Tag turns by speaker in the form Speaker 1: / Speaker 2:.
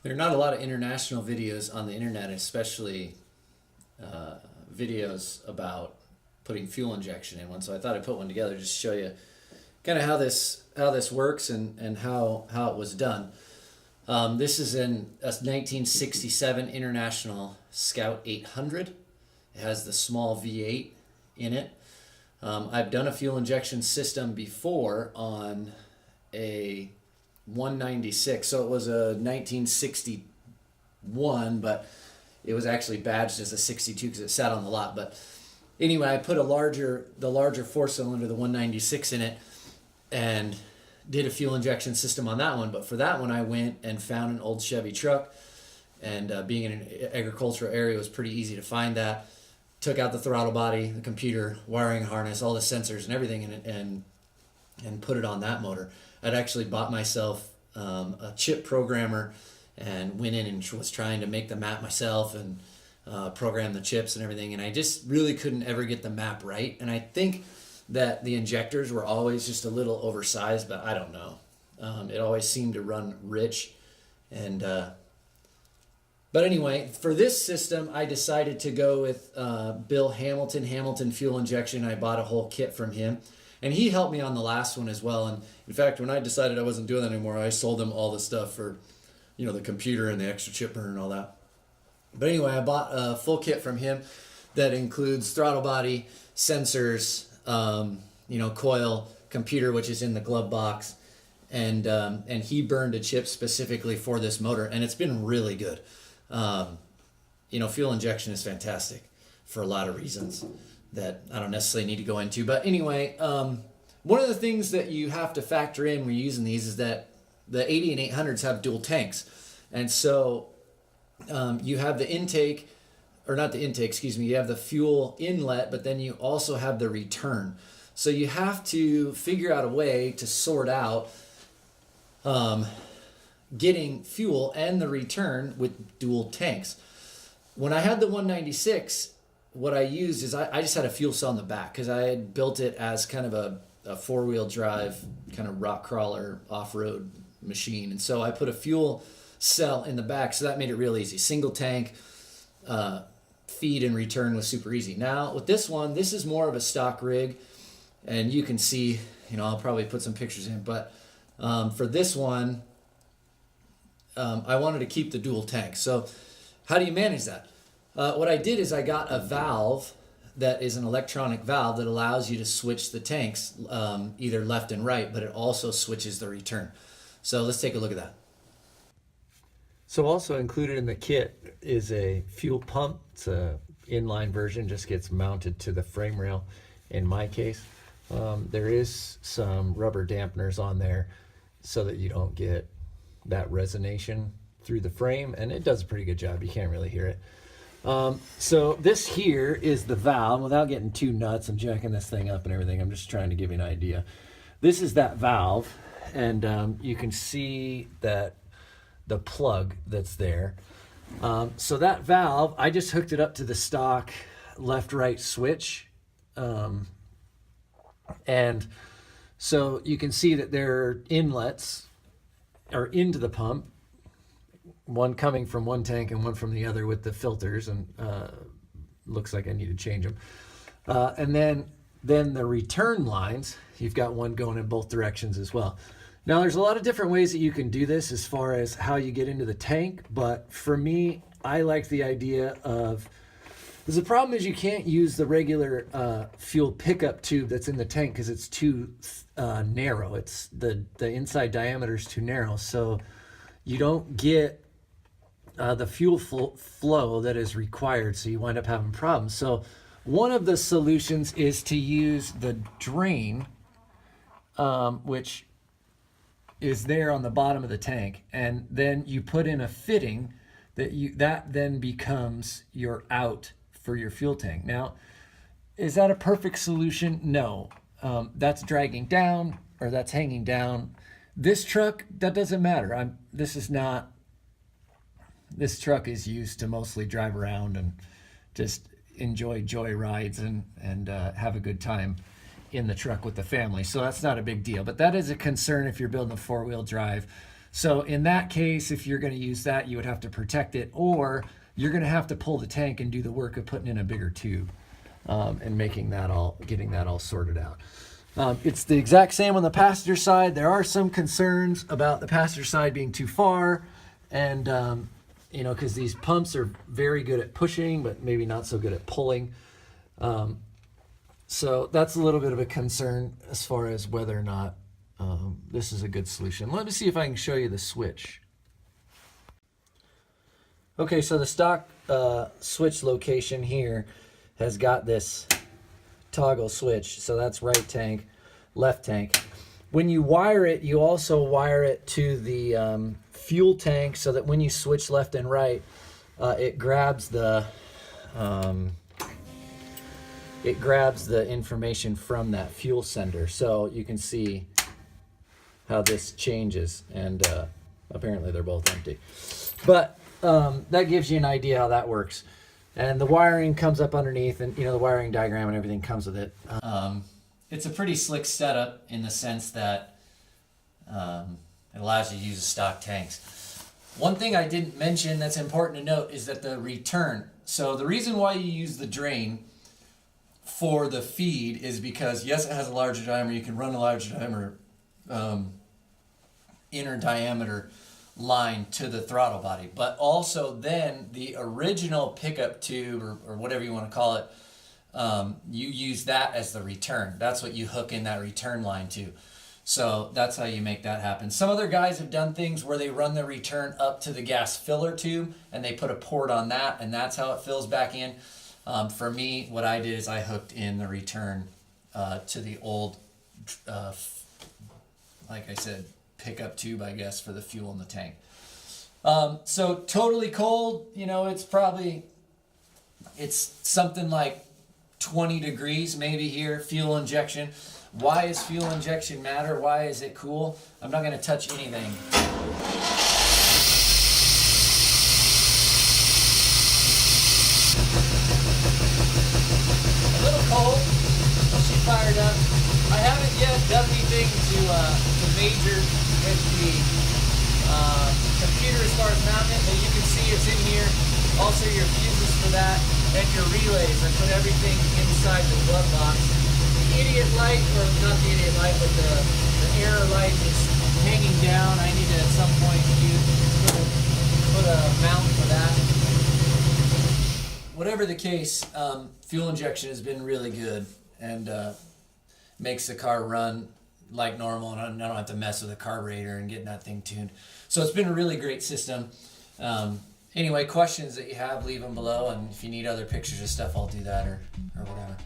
Speaker 1: There are not a lot of international videos on the internet, especially videos about putting fuel injection in one. So I thought I'd put one together just to show you kind of how this works and how it was done. This is in a 1967 International Scout 800. It has the small V8 in it. I've done a fuel injection system before on a 196. So it was a 1961, but it was actually badged as a 62 because it sat on the lot. But anyway, I put the larger four cylinder, the 196 in it, and did a fuel injection system on that one. But for that one, I went and found an old Chevy truck, and being in an agricultural area, it was pretty easy to find that. Took out the throttle body, the computer, wiring harness, all the sensors and everything in it, and put it on that motor. I'd actually bought myself a chip programmer and went in and was trying to make the map myself and program the chips and everything. And I just really couldn't ever get the map right. And I think that the injectors were always just a little oversized, but I don't know. It always seemed to run rich. And but anyway, for this system, I decided to go with Bill Hamilton Fuel Injection. I bought a whole kit from him. And he helped me on the last one as well. And in fact, when I decided I wasn't doing that anymore, I sold him all the stuff for, the computer and the extra chip burner and all that. But anyway, I bought a full kit from him that includes throttle body, sensors, coil, computer, which is in the glove box. And he burned a chip specifically for this motor, and it's been really good. Fuel injection is fantastic for a lot of reasons that I don't necessarily need to go into. But anyway, one of the things that you have to factor in when you're using these is that the 80 and 800s have dual tanks. And so you have the intake, or not the intake, excuse me, you have the fuel inlet, but then you also have the return. So you have to figure out a way to sort out getting fuel and the return with dual tanks. When I had the 196, what I used is I just had a fuel cell in the back because I had built it as kind of a four-wheel drive kind of rock crawler off-road machine. And so I put a fuel cell in the back, so that made it real easy. Single tank, feed and return was super easy. Now with this one, this is more of a stock rig, and you can see, I'll probably put some pictures in, but for this one, I wanted to keep the dual tank. So how do you manage that? What I did is I got a valve that is an electronic valve that allows you to switch the tanks either left and right, but it also switches the return. So let's take a look at that. So also included in the kit is a fuel pump. It's a inline version, just gets mounted to the frame rail in my case. There is some rubber dampeners on there so that you don't get that resonation through the frame, and it does a pretty good job. You can't really hear it. So this here is the valve. Without getting too nuts and jacking this thing up and everything, I'm just trying to give you an idea. This is that valve, and you can see that the plug that's there. So that valve, I just hooked it up to the stock left-right switch, and so you can see that there are inlets are into the pump, one coming from one tank and one from the other with the filters, and looks like I need to change them. And then the return lines, you've got one going in both directions as well. Now there's a lot of different ways that you can do this as far as how you get into the tank, but for me, I like the idea of, because the problem is you can't use the regular fuel pickup tube that's in the tank because it's too narrow. It's the inside diameter is too narrow, so you don't get the fuel flow that is required, so you wind up having problems. So one of the solutions is to use the drain, which is there on the bottom of the tank, and then you put in a fitting that then becomes your out for your fuel tank. Now, is that a perfect solution? No. That's dragging down, or that's hanging down. This truck, that doesn't matter. This truck is used to mostly drive around and just enjoy joy rides and have a good time in the truck with the family. So that's not a big deal. But that is a concern if you're building a four-wheel drive So in that case, if you're going to use that, you would have to protect it, or you're going to have to pull the tank and do the work of putting in a bigger tube and getting that all sorted out. It's the exact same on the passenger side. There are some concerns about the passenger side being too far, and because these pumps are very good at pushing, but maybe not so good at pulling. So that's a little bit of a concern as far as whether or not this is a good solution. Let me see if I can show you the switch. Okay, so the stock switch location here has got this toggle switch. So that's right tank, left tank. When you wire it, you also wire it to the fuel tank so that when you switch left and right, it grabs the information from that fuel sender. So you can see how this changes, and apparently they're both empty. But that gives you an idea how that works. And the wiring comes up underneath, and the wiring diagram and everything comes with it. It's a pretty slick setup in the sense that it allows you to use stock tanks. One thing I didn't mention that's important to note is that the return. So the reason why you use the drain for the feed is because, yes, it has a larger diameter. You can run a larger diameter inner diameter line to the throttle body, but also then the original pickup tube or whatever you want to call it, you use that as the return. That's what you hook in that return line to. So that's how you make that happen. Some other guys have done things where they run the return up to the gas filler tube and they put a port on that, and that's how it fills back in. For me, what I did is I hooked in the return to the old, like I said, pickup tube, I guess, for the fuel in the tank. So totally cold, it's something like 20 degrees maybe here, fuel injection. Why does fuel injection matter? Why is it cool? I'm not going to touch anything. A little cold. She fired up. I haven't yet done anything to major with the computer as far as mounting it, but you can see it's in here. Also your fuses for that and your relays. I put everything inside the glove box. The idiot light, or not the idiot light, but the error light is hanging down. I need to at some point put a mount for that. Whatever the case, fuel injection has been really good and makes the car run like normal, and I don't have to mess with the carburetor and getting that thing tuned. So it's been a really great system. Anyway, questions that you have, leave them below, and if you need other pictures of stuff, I'll do that or whatever.